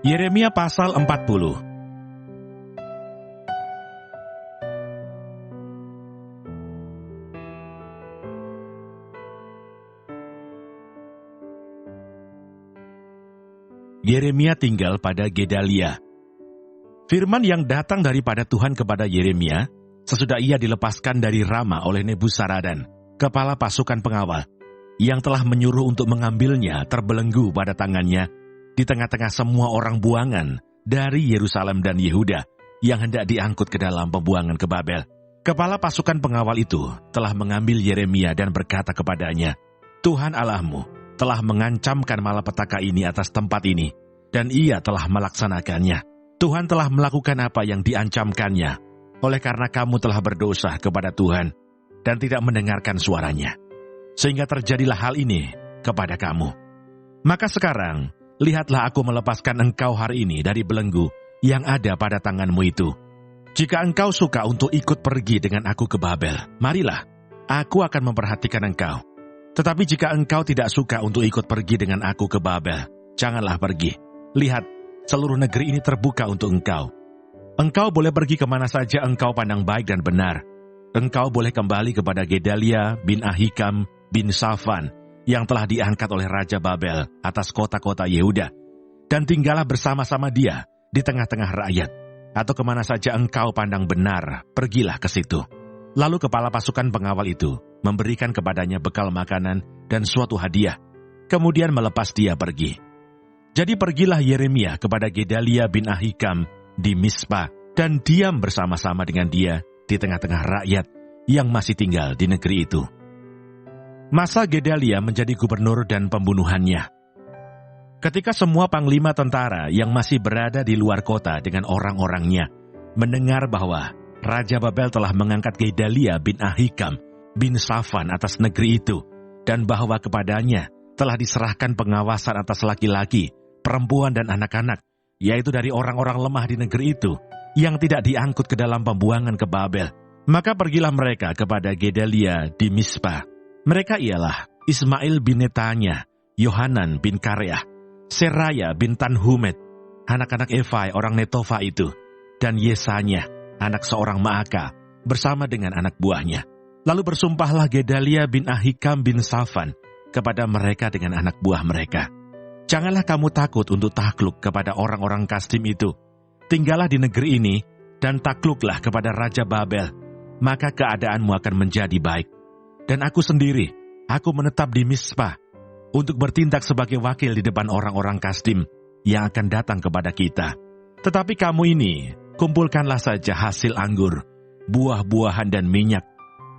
Yeremia pasal 40. Yeremia tinggal pada Gedalia. Firman yang datang daripada Tuhan kepada Yeremia, sesudah ia dilepaskan dari Rama oleh Nebuzaradan, kepala pasukan pengawal, yang telah menyuruh untuk mengambilnya terbelenggu pada tangannya, di tengah-tengah semua orang buangan dari Yerusalem dan Yehuda yang hendak diangkut ke dalam pembuangan ke Babel. Kepala pasukan pengawal itu telah mengambil Yeremia dan berkata kepadanya, Tuhan Allahmu telah mengancamkan malapetaka ini atas tempat ini, dan ia telah melaksanakannya. Tuhan telah melakukan apa yang diancamkannya, oleh karena kamu telah berdosa kepada Tuhan dan tidak mendengarkan suaranya, sehingga terjadilah hal ini kepada kamu. Maka sekarang, lihatlah aku melepaskan engkau hari ini dari belenggu yang ada pada tanganmu itu. Jika engkau suka untuk ikut pergi dengan aku ke Babel, marilah, aku akan memperhatikan engkau. Tetapi jika engkau tidak suka untuk ikut pergi dengan aku ke Babel, janganlah pergi. Lihat, seluruh negeri ini terbuka untuk engkau. Engkau boleh pergi kemana saja engkau pandang baik dan benar. Engkau boleh kembali kepada Gedalia bin Ahikam bin Safan, yang telah diangkat oleh Raja Babel atas kota-kota Yehuda, dan tinggallah bersama-sama dia di tengah-tengah rakyat, atau kemana saja engkau pandang benar, pergilah ke situ. Lalu kepala pasukan pengawal itu memberikan kepadanya bekal makanan dan suatu hadiah, kemudian melepas dia pergi. Jadi pergilah Yeremia kepada Gedalia bin Ahikam di Mispa, dan diam bersama-sama dengan dia di tengah-tengah rakyat yang masih tinggal di negeri itu. Masa Gedalia menjadi gubernur dan pembunuhannya. Ketika semua panglima tentara yang masih berada di luar kota dengan orang-orangnya mendengar bahwa Raja Babel telah mengangkat Gedalia bin Ahikam bin Safan atas negeri itu, dan bahwa kepadanya telah diserahkan pengawasan atas laki-laki, perempuan dan anak-anak, yaitu dari orang-orang lemah di negeri itu, yang tidak diangkut ke dalam pembuangan ke Babel, maka pergilah mereka kepada Gedalia di Mispa. Mereka ialah Ismail bin Netanya, Yohanan bin Kareah, Seraya bin Tanhumet, anak-anak Efai orang Netofa itu, dan Yesanya, anak seorang Maaka, bersama dengan anak buahnya. Lalu bersumpahlah Gedalia bin Ahikam bin Safan kepada mereka dengan anak buah mereka, janganlah kamu takut untuk takluk kepada orang-orang Kasdim itu. Tinggallah di negeri ini, dan takluklah kepada Raja Babel, maka keadaanmu akan menjadi baik. Dan aku sendiri, aku menetap di Mispa, untuk bertindak sebagai wakil di depan orang-orang Kasdim yang akan datang kepada kita. Tetapi kamu ini, kumpulkanlah saja hasil anggur, buah-buahan dan minyak,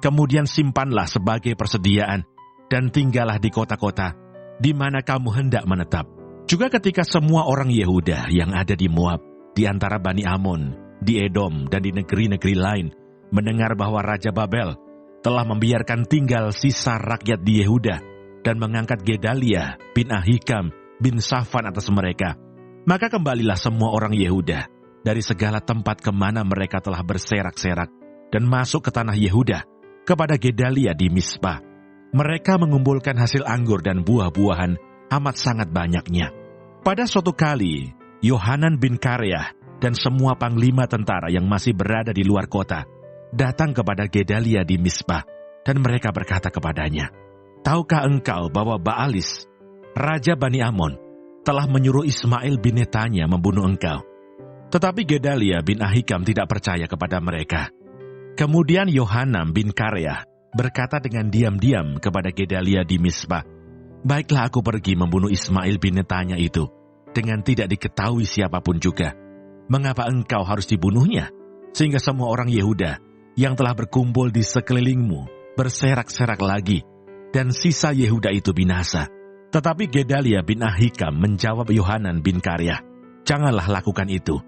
kemudian simpanlah sebagai persediaan, dan tinggallah di kota-kota, di mana kamu hendak menetap. Juga ketika semua orang Yehuda yang ada di Moab, di antara Bani Amon, di Edom, dan di negeri-negeri lain, mendengar bahwa Raja Babel telah membiarkan tinggal sisa rakyat di Yehuda, dan mengangkat Gedalia bin Ahikam bin Safan atas mereka, maka kembalilah semua orang Yehuda dari segala tempat kemana mereka telah berserak-serak, dan masuk ke tanah Yehuda kepada Gedalia di Mispa. Mereka mengumpulkan hasil anggur dan buah-buahan amat sangat banyaknya. Pada suatu kali, Yohanan bin Kareah dan semua panglima tentara yang masih berada di luar kota datang kepada Gedalia di Mispa, dan mereka berkata kepadanya, tahukah engkau bahwa Baalis, Raja Bani Amon, telah menyuruh Ismail bin Netanya membunuh engkau? Tetapi Gedalia bin Ahikam tidak percaya kepada mereka. Kemudian Yohanan bin Kareah berkata dengan diam-diam kepada Gedalia di Mispa, baiklah aku pergi membunuh Ismail bin Netanya itu, dengan tidak diketahui siapapun juga. Mengapa engkau harus dibunuhnya? Sehingga semua orang Yehuda yang telah berkumpul di sekelilingmu berserak-serak lagi, dan sisa Yehuda itu binasa. Tetapi Gedalia bin Ahikam menjawab Yohanan bin Kareah, janganlah lakukan itu,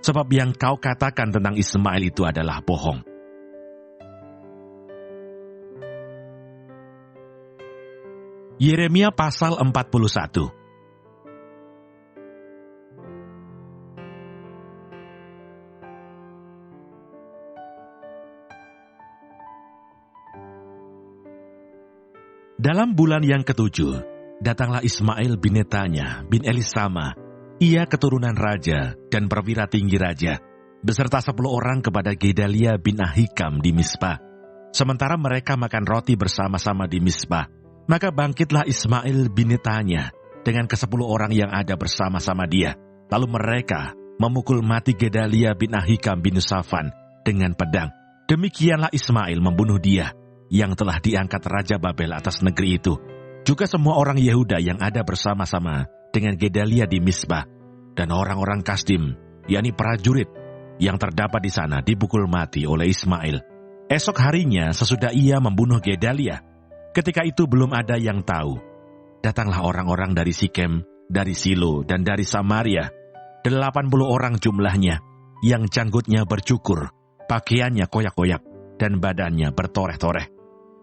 sebab yang kau katakan tentang Ismail itu adalah bohong. Yeremia pasal 41. Dalam bulan yang ketujuh, datanglah Ismail bin Netanya bin Elisama, Ia keturunan raja dan perwira tinggi raja, beserta 10 orang kepada Gedalia bin Ahikam di Mispa. Sementara mereka makan roti bersama-sama di Mispa, maka bangkitlah Ismail bin Netanya dengan ke-10 orang yang ada bersama-sama dia. Lalu mereka memukul mati Gedalia bin Ahikam bin Safan dengan pedang. Demikianlah Ismail membunuh dia yang telah diangkat Raja Babel atas negeri itu. Juga semua orang Yehuda yang ada bersama-sama dengan Gedalia di Mispa, dan orang-orang Kasdim, yakni prajurit yang terdapat di sana, dipukul mati oleh Ismail. Esok harinya sesudah ia membunuh Gedalia, ketika itu belum ada yang tahu, datanglah orang-orang dari Sikem, dari Silo, dan dari Samaria, 80 orang jumlahnya, yang janggutnya bercukur, pakaiannya koyak-koyak, dan badannya bertoreh-toreh.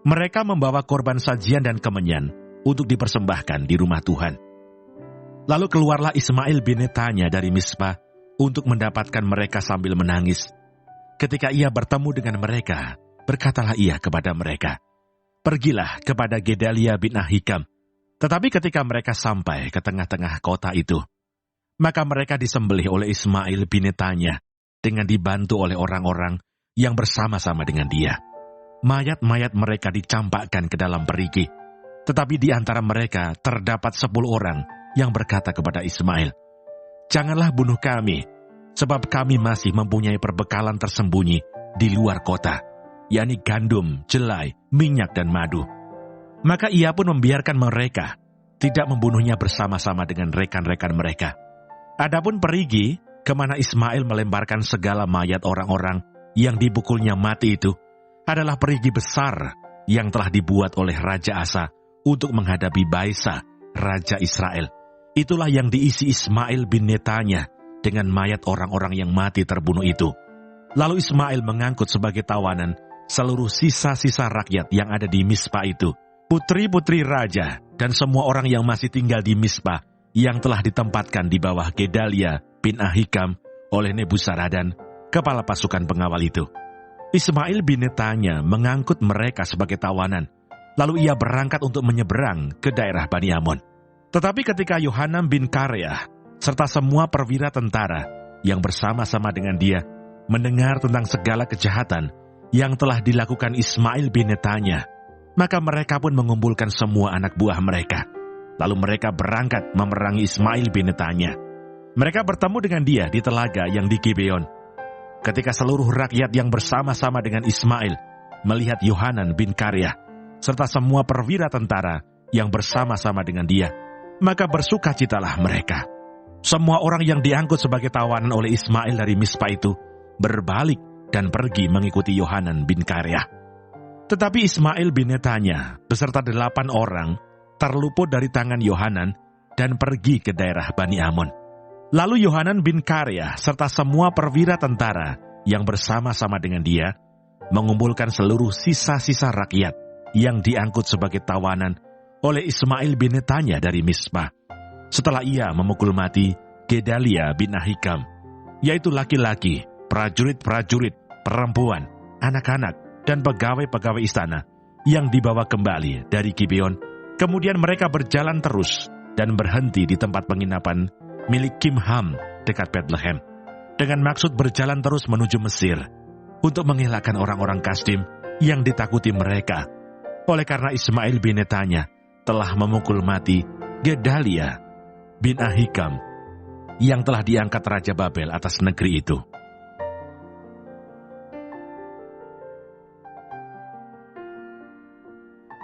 Mereka membawa korban sajian dan kemenyan untuk dipersembahkan di rumah Tuhan. Lalu keluarlah Ismail bin Netanya dari Mispa untuk mendapatkan mereka sambil menangis. Ketika ia bertemu dengan mereka, berkatalah ia kepada mereka, "Pergilah kepada Gedalia bin Ahikam." Tetapi ketika mereka sampai ke tengah-tengah kota itu, maka mereka disembelih oleh Ismail bin Netanya dengan dibantu oleh orang-orang yang bersama-sama dengan dia. Mayat-mayat mereka dicampakkan ke dalam perigi. Tetapi di antara mereka terdapat 10 orang yang berkata kepada Ismail, "Janganlah bunuh kami, sebab kami masih mempunyai perbekalan tersembunyi di luar kota, yakni gandum, jelai, minyak, dan madu." Maka ia pun membiarkan mereka, tidak membunuhnya bersama-sama dengan rekan-rekan mereka. Adapun perigi, kemana Ismail melemparkan segala mayat orang-orang yang dipukulnya mati itu, adalah perigi besar yang telah dibuat oleh Raja Asa untuk menghadapi Baisa, Raja Israel. Itulah yang diisi Ismail bin Netanya dengan mayat orang-orang yang mati terbunuh itu. Lalu Ismail mengangkut sebagai tawanan seluruh sisa-sisa rakyat yang ada di Mispa itu, putri-putri raja, dan semua orang yang masih tinggal di Mispa yang telah ditempatkan di bawah Gedalia bin Ahikam oleh Nebuzaradan, kepala pasukan pengawal itu. Ismail bin Netanya mengangkut mereka sebagai tawanan, lalu ia berangkat untuk menyeberang ke daerah Bani Amon. Tetapi ketika Yohanan bin Kareah serta semua perwira tentara yang bersama-sama dengan dia mendengar tentang segala kejahatan yang telah dilakukan Ismail bin Netanya, maka mereka pun mengumpulkan semua anak buah mereka. Lalu mereka berangkat memerangi Ismail bin Netanya. Mereka bertemu dengan dia di telaga yang di Gibeon. Ketika seluruh rakyat yang bersama-sama dengan Ismail melihat Yohanan bin Kareah serta semua perwira tentara yang bersama-sama dengan dia, maka bersukacitalah mereka. Semua orang yang diangkut sebagai tawanan oleh Ismail dari Mispa itu berbalik dan pergi mengikuti Yohanan bin Kareah. Tetapi Ismail bin Netanya beserta 8 orang terluput dari tangan Yohanan dan pergi ke daerah Bani Amon. Lalu Yohanan bin Kareah serta semua perwira tentara yang bersama-sama dengan dia mengumpulkan seluruh sisa-sisa rakyat yang diangkut sebagai tawanan oleh Ismail bin Netanya dari Mispa. Setelah ia memukul mati Gedalia bin Ahikam, yaitu laki-laki, prajurit-prajurit, perempuan, anak-anak, dan pegawai-pegawai istana yang dibawa kembali dari Gibeon. Kemudian mereka berjalan terus dan berhenti di tempat penginapan milik Kimham dekat Bethlehem, dengan maksud berjalan terus menuju Mesir untuk mengelakkan orang-orang Kasdim yang ditakuti mereka, oleh karena Ismail bin Netanya telah memukul mati Gedalia bin Ahikam yang telah diangkat Raja Babel atas negeri itu.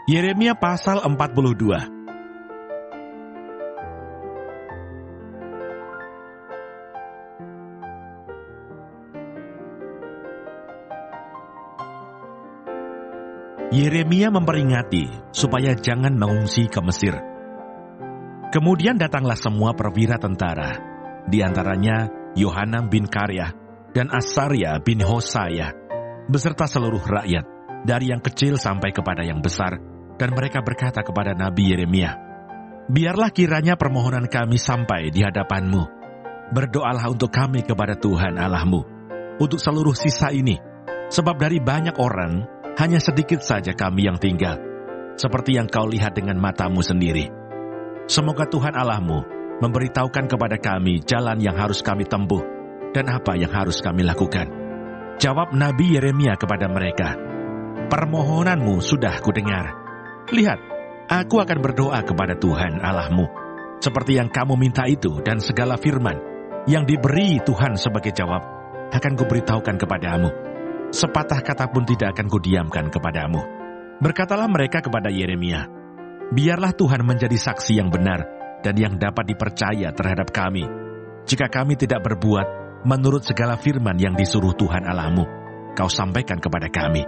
Yeremia pasal 42. Yeremia memperingati supaya jangan mengungsi ke Mesir. Kemudian datanglah semua perwira tentara, di antaranya Yohanan bin Kareah dan Asaria bin Hosaya, beserta seluruh rakyat, dari yang kecil sampai kepada yang besar, dan mereka berkata kepada Nabi Yeremia, "Biarlah kiranya permohonan kami sampai di hadapan-Mu. Berdoalah untuk kami kepada Tuhan Allah-Mu, untuk seluruh sisa ini, sebab dari banyak orang, hanya sedikit saja kami yang tinggal, seperti yang kau lihat dengan matamu sendiri. Semoga Tuhan Allah-Mu memberitahukan kepada kami jalan yang harus kami tempuh dan apa yang harus kami lakukan. Jawab Nabi Yeremia kepada mereka, permohonanmu sudah kudengar. Lihat, aku akan berdoa kepada Tuhan Allahmu, seperti yang kamu minta itu, dan segala firman yang diberi Tuhan sebagai jawab akan kuberitahukan kepadamu. Sepatah kata pun tidak akan kudiamkan kepadamu. Berkatalah mereka kepada Yeremia, biarlah Tuhan menjadi saksi yang benar dan yang dapat dipercaya terhadap kami, jika kami tidak berbuat menurut segala firman yang disuruh Tuhan Allahmu kau sampaikan kepada kami.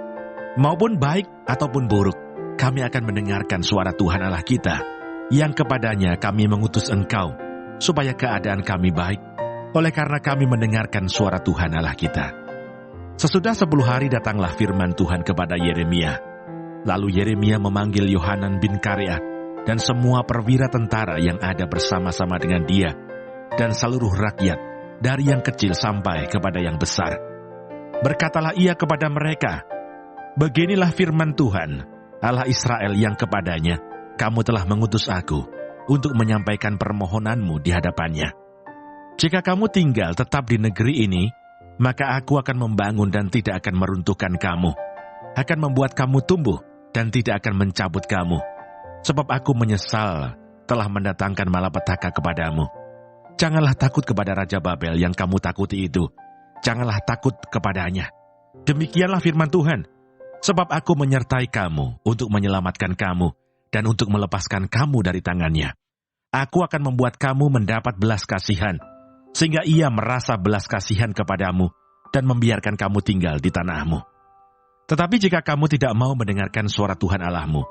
Maupun baik ataupun buruk, kami akan mendengarkan suara Tuhan Allah kita, yang kepadanya kami mengutus engkau, supaya keadaan kami baik, oleh karena kami mendengarkan suara Tuhan Allah kita. Sesudah 10 hari datanglah firman Tuhan kepada Yeremia. Lalu Yeremia memanggil Yohanan bin Kareah dan semua perwira tentara yang ada bersama-sama dengan dia, dan seluruh rakyat, dari yang kecil sampai kepada yang besar. Berkatalah ia kepada mereka, beginilah firman Tuhan, Allah Israel, yang kepadanya kamu telah mengutus aku untuk menyampaikan permohonanmu di hadapannya. Jika kamu tinggal tetap di negeri ini, maka aku akan membangun dan tidak akan meruntuhkan kamu, akan membuat kamu tumbuh dan tidak akan mencabut kamu, sebab aku menyesal telah mendatangkan malapetaka kepadamu. Janganlah takut kepada Raja Babel yang kamu takuti itu, janganlah takut kepadanya. Demikianlah firman Tuhan, sebab aku menyertai kamu untuk menyelamatkan kamu dan untuk melepaskan kamu dari tangannya. Aku akan membuat kamu mendapat belas kasihan, sehingga ia merasa belas kasihan kepadamu dan membiarkan kamu tinggal di tanahmu. Tetapi jika kamu tidak mau mendengarkan suara Tuhan Allahmu,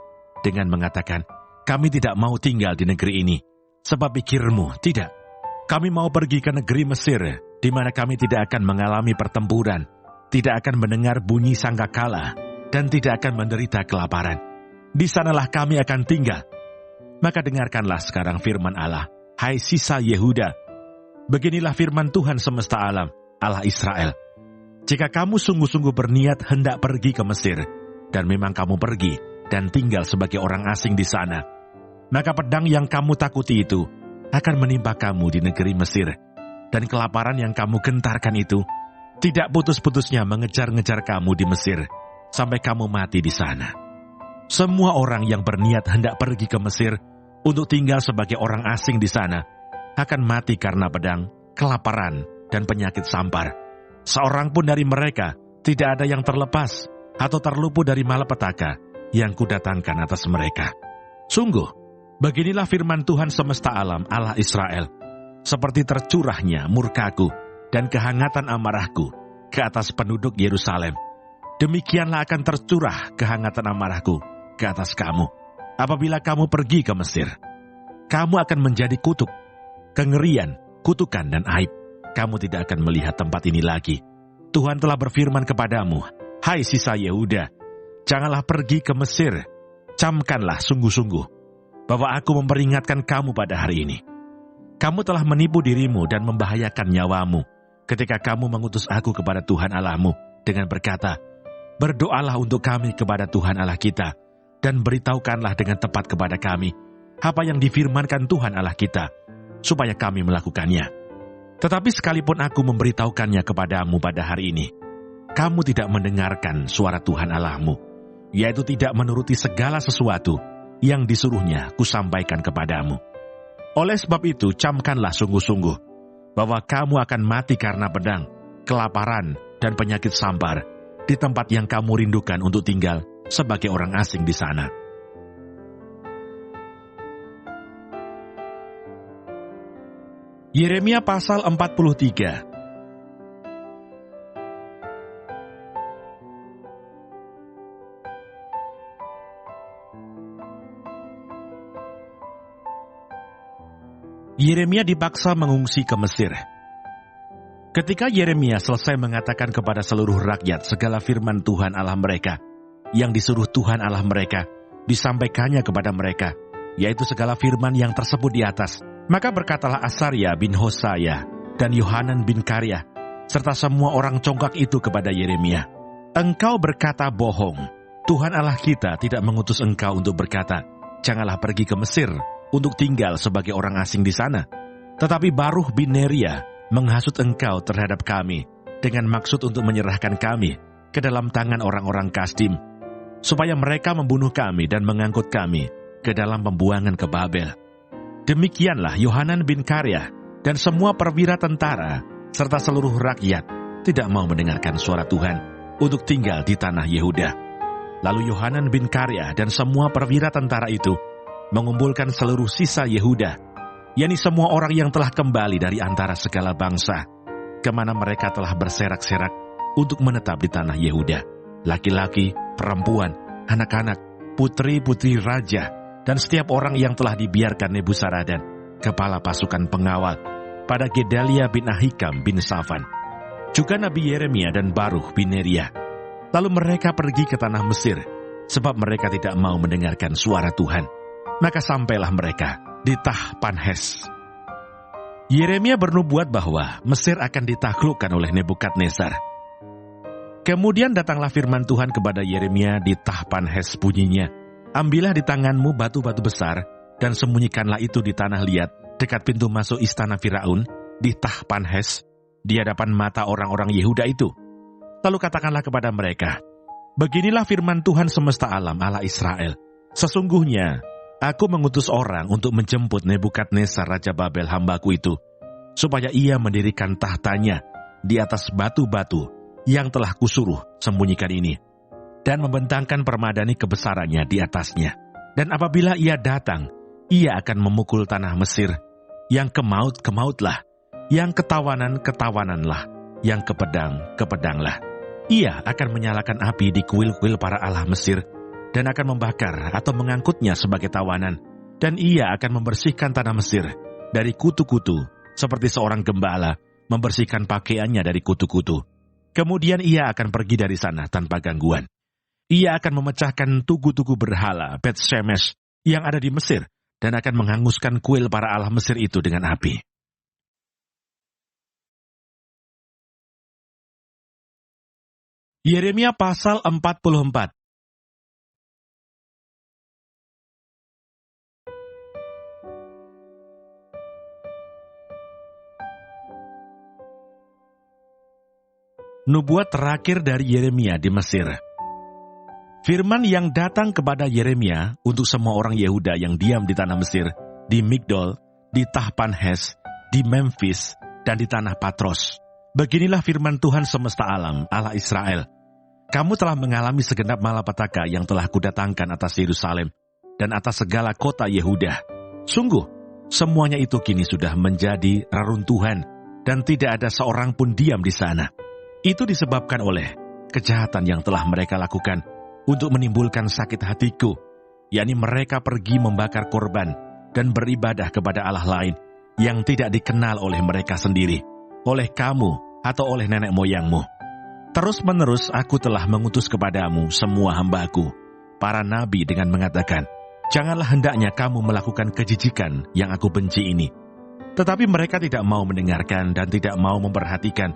dengan mengatakan, kami tidak mau tinggal di negeri ini, sebab pikirmu, tidak, kami mau pergi ke negeri Mesir, di mana kami tidak akan mengalami pertempuran, tidak akan mendengar bunyi sangkakala, dan tidak akan menderita kelaparan. Di sanalah kami akan tinggal. Maka dengarkanlah sekarang firman Allah, hai sisa Yehuda. Beginilah firman Tuhan semesta alam, Allah Israel. Jika kamu sungguh-sungguh berniat hendak pergi ke Mesir, dan memang kamu pergi dan tinggal sebagai orang asing di sana, maka pedang yang kamu takuti itu akan menimpa kamu di negeri Mesir, dan kelaparan yang kamu gentarkan itu tidak putus-putusnya mengejar-ngejar kamu di Mesir, sampai kamu mati di sana. Semua orang yang berniat hendak pergi ke Mesir untuk tinggal sebagai orang asing di sana akan mati karena pedang, kelaparan, dan penyakit sampar. Seorang pun dari mereka tidak ada yang terlepas atau terluput dari malapetaka yang kudatangkan atas mereka. Sungguh, beginilah firman Tuhan semesta alam, Allah Israel, seperti tercurahnya murkaku dan kehangatan amarahku ke atas penduduk Yerusalem, demikianlah akan tercurah kehangatan amarahku ke atas kamu apabila kamu pergi ke Mesir. Kamu akan menjadi kutuk, kengerian, kutukan, dan aib. Kamu tidak akan melihat tempat ini lagi. Tuhan telah berfirman kepadamu, hai sisa Yehuda, janganlah pergi ke Mesir. Camkanlah sungguh-sungguh bahwa aku memperingatkan kamu pada hari ini. Kamu telah menipu dirimu dan membahayakan nyawamu ketika kamu mengutus aku kepada Tuhan Allahmu dengan berkata, berdoalah untuk kami kepada Tuhan Allah kita, dan beritahukanlah dengan tepat kepada kami apa yang difirmankan Tuhan Allah kita, supaya kami melakukannya. Tetapi sekalipun aku memberitahukannya kepadamu pada hari ini, kamu tidak mendengarkan suara Tuhan Allahmu, yaitu tidak menuruti segala sesuatu yang disuruhnya kusampaikan kepadamu. Oleh sebab itu, camkanlah sungguh-sungguh bahwa kamu akan mati karena pedang, kelaparan, dan penyakit sampar di tempat yang kamu rindukan untuk tinggal sebagai orang asing di sana. Yeremia pasal 43. Yeremia dipaksa mengungsi ke Mesir. Ketika Yeremia selesai mengatakan kepada seluruh rakyat segala firman Tuhan Allah mereka, yang disuruh Tuhan Allah mereka, disampaikannya kepada mereka, yaitu segala firman yang tersebut di atas. Maka berkatalah Asaria bin Hosaya dan Yohanan bin Kareah, serta semua orang congkak itu kepada Yeremia, engkau berkata bohong. Tuhan Allah kita tidak mengutus engkau untuk berkata, janganlah pergi ke Mesir untuk tinggal sebagai orang asing di sana. Tetapi Baruch bin Neria menghasut engkau terhadap kami dengan maksud untuk menyerahkan kami ke dalam tangan orang-orang Kasdim, supaya mereka membunuh kami dan mengangkut kami ke dalam pembuangan ke Babel. Demikianlah Yohanan bin Kareah dan semua perwira tentara serta seluruh rakyat tidak mau mendengarkan suara Tuhan untuk tinggal di tanah Yehuda. Lalu Yohanan bin Kareah dan semua perwira tentara itu mengumpulkan seluruh sisa Yehuda, yakni semua orang yang telah kembali dari antara segala bangsa, kemana mereka telah berserak-serak untuk menetap di tanah Yehuda. Laki-laki, perempuan, anak-anak, putri-putri raja, dan setiap orang yang telah dibiarkan Nebuzaradan, kepala pasukan pengawal, pada Gedalia bin Ahikam bin Safan, juga Nabi Yeremia dan Baruch bin Neria. Lalu mereka pergi ke tanah Mesir, sebab mereka tidak mau mendengarkan suara Tuhan. Maka sampailah mereka di Tahpanhes. Yeremia bernubuat bahwa Mesir akan ditaklukkan oleh Nebukadnezar. Kemudian datanglah firman Tuhan kepada Yeremia di Tahpanhes bunyinya, ambillah di tanganmu batu-batu besar, dan sembunyikanlah itu di tanah liat, dekat pintu masuk istana Firaun, di Tahpanhes, di hadapan mata orang-orang Yehuda itu. Lalu katakanlah kepada mereka, beginilah firman Tuhan semesta alam Allah Israel, sesungguhnya aku mengutus orang untuk menjemput Nebukadnezar Raja Babel hambaku itu, supaya ia mendirikan tahtanya di atas batu-batu yang telah kusuruh sembunyikan ini, dan membentangkan permadani kebesarannya di atasnya. Dan apabila ia datang, ia akan memukul tanah Mesir, yang kemaut-kemautlah, yang ketawanan-ketawananlah, yang kepedang-kepedanglah. Ia akan menyalakan api di kuil-kuil para allah Mesir, dan akan membakar atau mengangkutnya sebagai tawanan. Dan ia akan membersihkan tanah Mesir dari kutu-kutu, seperti seorang gembala membersihkan pakaiannya dari kutu-kutu. Kemudian ia akan pergi dari sana tanpa gangguan. Ia akan memecahkan tugu-tugu berhala Bet Shemesh yang ada di Mesir, dan akan menghanguskan kuil para allah Mesir itu dengan api. Yeremia pasal 44. Nubuat terakhir dari Yeremia di Mesir. Firman yang datang kepada Yeremia untuk semua orang Yehuda yang diam di tanah Mesir, di Migdol, di Tahpanhes, di Memphis, dan di tanah Patros. Beginilah firman Tuhan semesta alam, Allah Israel. Kamu telah mengalami segenap malapetaka yang telah kudatangkan atas Yerusalem dan atas segala kota Yehuda. Sungguh, semuanya itu kini sudah menjadi reruntuhan dan tidak ada seorang pun diam di sana. Itu disebabkan oleh kejahatan yang telah mereka lakukan untuk menimbulkan sakit hatiku, yakni mereka pergi membakar korban dan beribadah kepada Allah lain yang tidak dikenal oleh mereka sendiri, oleh kamu atau oleh nenek moyangmu. Terus-menerus aku telah mengutus kepadamu semua hamba-Ku, para nabi, dengan mengatakan, janganlah hendaknya kamu melakukan kejijikan yang aku benci ini. Tetapi mereka tidak mau mendengarkan dan tidak mau memperhatikan,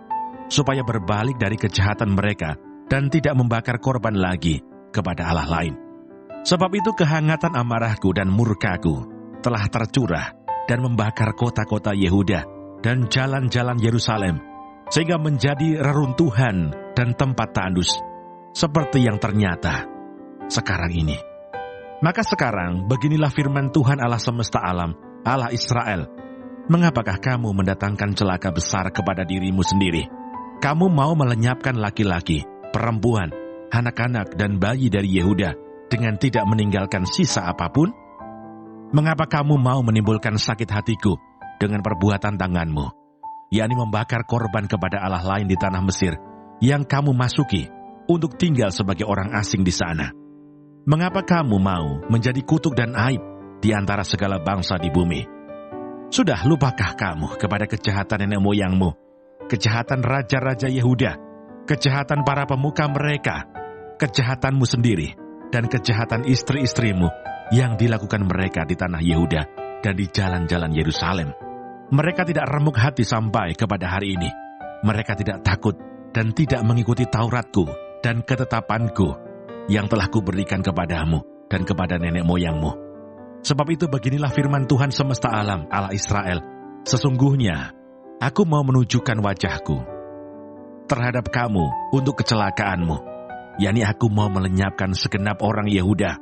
supaya berbalik dari kejahatan mereka dan tidak membakar korban lagi kepada Allah lain. Sebab itu kehangatan amarahku dan murkaku telah tercurah dan membakar kota-kota Yehuda dan jalan-jalan Yerusalem, sehingga menjadi reruntuhan dan tempat tandus, seperti yang ternyata sekarang ini. Maka sekarang beginilah firman Tuhan Allah semesta alam, Allah Israel. Mengapakah kamu mendatangkan celaka besar kepada dirimu sendiri? Kamu mau melenyapkan laki-laki, perempuan, anak-anak, dan bayi dari Yehuda dengan tidak meninggalkan sisa apapun? Mengapa kamu mau menimbulkan sakit hatiku dengan perbuatan tanganmu, yakni membakar korban kepada Allah lain di tanah Mesir, yang kamu masuki untuk tinggal sebagai orang asing di sana? Mengapa kamu mau menjadi kutuk dan aib di antara segala bangsa di bumi? Sudah lupakah kamu kepada kejahatan nenek moyangmu, kejahatan raja-raja Yehuda, kejahatan para pemuka mereka, kejahatanmu sendiri, dan kejahatan istri-istrimu yang dilakukan mereka di tanah Yehuda dan di jalan-jalan Yerusalem? Mereka tidak remuk hati sampai kepada hari ini. Mereka tidak takut dan tidak mengikuti Tauratku dan ketetapanku yang telah kuberikan kepadamu dan kepada nenek moyangmu. Sebab itu beginilah firman Tuhan semesta alam, Allah Israel. Sesungguhnya, aku mau menunjukkan wajahku terhadap kamu untuk kecelakaanmu, yakni aku mau melenyapkan segenap orang Yehuda.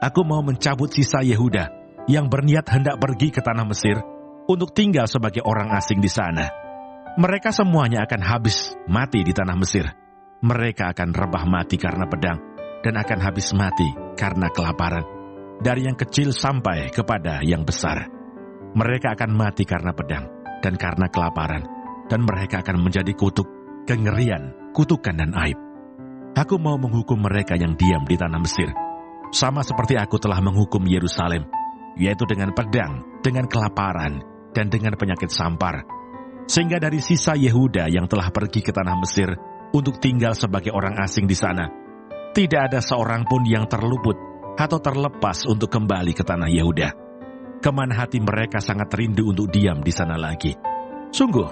Aku mau mencabut sisa Yehuda yang berniat hendak pergi ke tanah Mesir untuk tinggal sebagai orang asing di sana. Mereka semuanya akan habis mati di tanah Mesir. Mereka akan rebah mati karena pedang dan akan habis mati karena kelaparan, dari yang kecil sampai kepada yang besar. Mereka akan mati karena pedang dan karena kelaparan, dan mereka akan menjadi kutuk, kengerian, kutukan dan aib. Aku mau menghukum mereka yang diam di tanah Mesir, sama seperti aku telah menghukum Yerusalem, yaitu dengan pedang, dengan kelaparan, dan dengan penyakit sampar. Sehingga dari sisa Yehuda yang telah pergi ke tanah Mesir untuk tinggal sebagai orang asing di sana, tidak ada seorang pun yang terluput atau terlepas untuk kembali ke tanah Yehuda, kemana hati mereka sangat rindu untuk diam di sana lagi. Sungguh,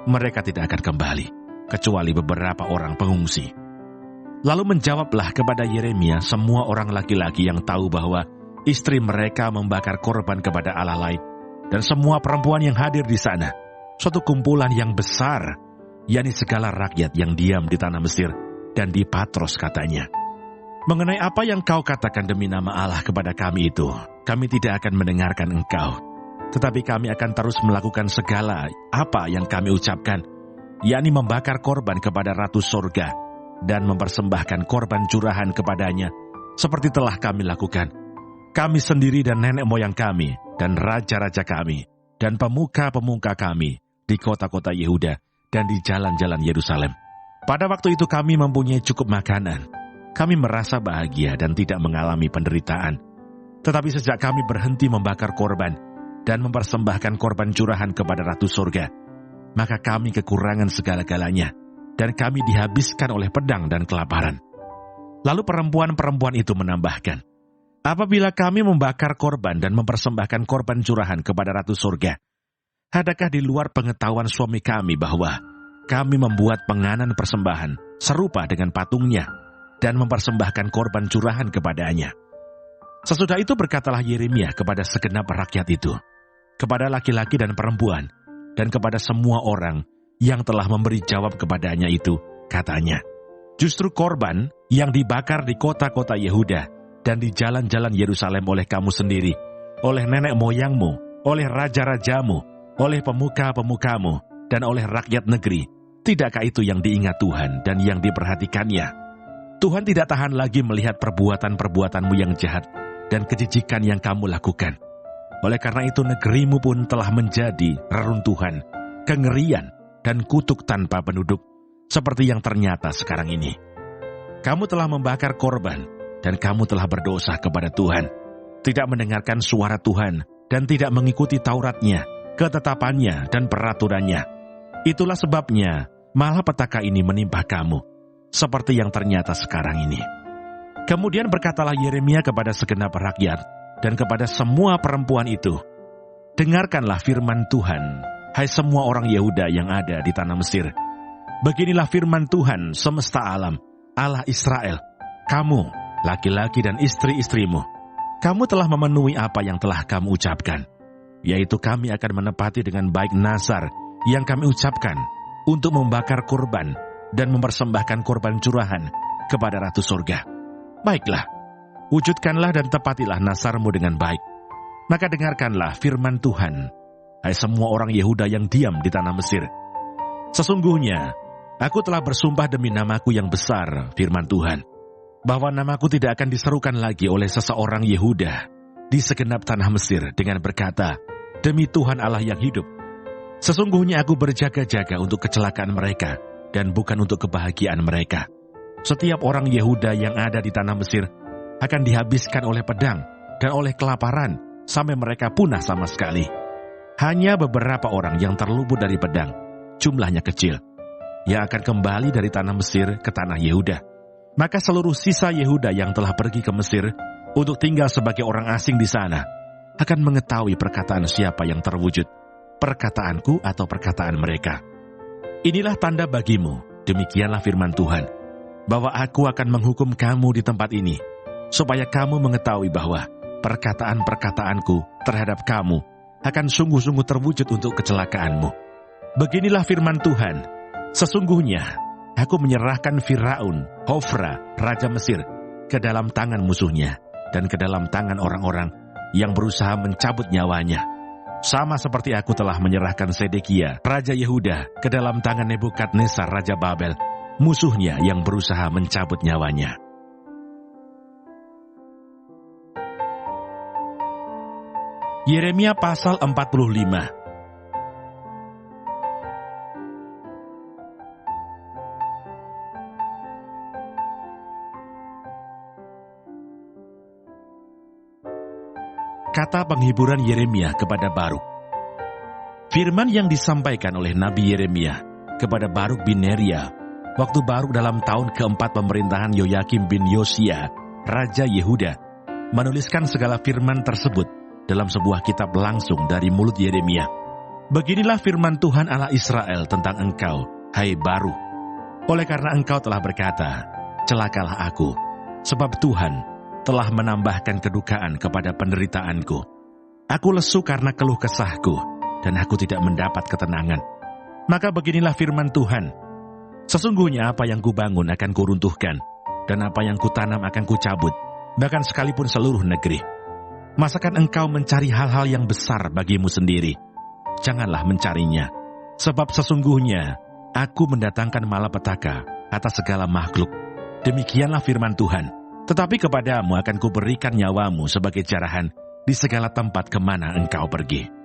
mereka tidak akan kembali, kecuali beberapa orang pengungsi. Lalu menjawablah kepada Yeremia semua orang laki-laki yang tahu bahwa istri mereka membakar korban kepada Allah lain, dan semua perempuan yang hadir di sana, suatu kumpulan yang besar, yakni segala rakyat yang diam di tanah Mesir dan di Patros, katanya. Mengenai apa yang kau katakan demi nama Allah kepada kami itu, kami tidak akan mendengarkan engkau. Tetapi kami akan terus melakukan segala apa yang kami ucapkan, yakni membakar korban kepada Ratu Sorga dan mempersembahkan korban curahan kepadanya, seperti telah kami lakukan. Kami sendiri dan nenek moyang kami, dan raja-raja kami, dan pemuka-pemuka kami, di kota-kota Yehuda dan di jalan-jalan Yerusalem. Pada waktu itu kami mempunyai cukup makanan. Kami merasa bahagia dan tidak mengalami penderitaan. Tetapi sejak kami berhenti membakar korban dan mempersembahkan korban curahan kepada Ratu Sorga, maka kami kekurangan segala-galanya, dan kami dihabiskan oleh pedang dan kelaparan. Lalu perempuan-perempuan itu menambahkan, apabila kami membakar korban dan mempersembahkan korban curahan kepada Ratu Sorga, adakah di luar pengetahuan suami kami bahwa kami membuat penganan persembahan serupa dengan patungnya dan mempersembahkan korban curahan kepadanya? Sesudah itu berkatalah Yeremia kepada segenap rakyat itu, kepada laki-laki dan perempuan, dan kepada semua orang yang telah memberi jawab kepadanya itu, katanya, justru korban yang dibakar di kota-kota Yehuda dan di jalan-jalan Yerusalem oleh kamu sendiri, oleh nenek moyangmu, oleh raja-rajamu, oleh pemuka-pemukamu, dan oleh rakyat negeri, tidakkah itu yang diingat Tuhan dan yang diperhatikannya? Tuhan tidak tahan lagi melihat perbuatan-perbuatanmu yang jahat dan kejijikan yang kamu lakukan. Oleh karena itu negerimu pun telah menjadi reruntuhan, kengerian, dan kutuk tanpa penduduk, seperti yang ternyata sekarang ini. Kamu telah membakar korban, dan kamu telah berdosa kepada Tuhan, tidak mendengarkan suara Tuhan, dan tidak mengikuti Tauratnya, ketetapannya, dan peraturannya. Itulah sebabnya malapetaka ini menimpa kamu, seperti yang ternyata sekarang ini. Kemudian berkatalah Yeremia kepada segenap rakyat dan kepada semua perempuan itu, dengarkanlah firman Tuhan, hai semua orang Yehuda yang ada di tanah Mesir. Beginilah firman Tuhan semesta alam, Allah Israel, kamu, laki-laki dan istri-istrimu, kamu telah memenuhi apa yang telah kamu ucapkan, yaitu kami akan menepati dengan baik nazar yang kami ucapkan untuk membakar korban dan mempersembahkan korban curahan kepada Ratu Sorga. Baiklah, wujudkanlah dan tepatilah nazarmu dengan baik. Maka dengarkanlah firman Tuhan, hai semua orang Yehuda yang diam di tanah Mesir. Sesungguhnya, aku telah bersumpah demi namaku yang besar, firman Tuhan, bahwa namaku tidak akan diserukan lagi oleh seseorang Yehuda di segenap tanah Mesir dengan berkata, demi Tuhan Allah yang hidup. Sesungguhnya aku berjaga-jaga untuk kecelakaan mereka, dan bukan untuk kebahagiaan mereka. Setiap orang Yehuda yang ada di tanah Mesir akan dihabiskan oleh pedang dan oleh kelaparan sampai mereka punah sama sekali. Hanya beberapa orang yang terluput dari pedang, jumlahnya kecil, yang akan kembali dari tanah Mesir ke tanah Yehuda. Maka seluruh sisa Yehuda yang telah pergi ke Mesir untuk tinggal sebagai orang asing di sana akan mengetahui perkataan siapa yang terwujud, perkataanku atau perkataan mereka. Inilah tanda bagimu, demikianlah firman Tuhan, bahwa aku akan menghukum kamu di tempat ini, supaya kamu mengetahui bahwa perkataan-perkataanku terhadap kamu akan sungguh-sungguh terwujud untuk kecelakaanmu. Beginilah firman Tuhan, sesungguhnya aku menyerahkan Firaun, Hofra, Raja Mesir, ke dalam tangan musuhnya, dan ke dalam tangan orang-orang yang berusaha mencabut nyawanya. Sama seperti aku telah menyerahkan Sedekia, Raja Yehuda, ke dalam tangan Nebukadnezar, Raja Babel, musuhnya yang berusaha mencabut nyawanya. Yeremia pasal 45. Kata penghiburan Yeremia kepada Baruk. Firman yang disampaikan oleh Nabi Yeremia kepada Baruk bin Neria, waktu Baruk dalam tahun keempat pemerintahan Yoyakim bin Yosia, Raja Yehuda, menuliskan segala firman tersebut dalam sebuah kitab langsung dari mulut Yeremia. Beginilah firman Tuhan Allah Israel tentang engkau, hai Baruk. Oleh karena engkau telah berkata, celakalah aku, sebab Tuhan telah menambahkan kedukaan kepada penderitaanku. Aku lesu karena keluh kesahku, dan aku tidak mendapat ketenangan. Maka beginilah firman Tuhan, sesungguhnya apa yang kubangun akan kuruntuhkan, dan apa yang kutanam akan kucabut, bahkan sekalipun seluruh negeri. Masakan engkau mencari hal-hal yang besar bagimu sendiri? Janganlah mencarinya, sebab sesungguhnya aku mendatangkan malapetaka atas segala makhluk. Demikianlah firman Tuhan. Tetapi kepadamu akan kuberikan nyawamu sebagai jarahan di segala tempat kemana engkau pergi.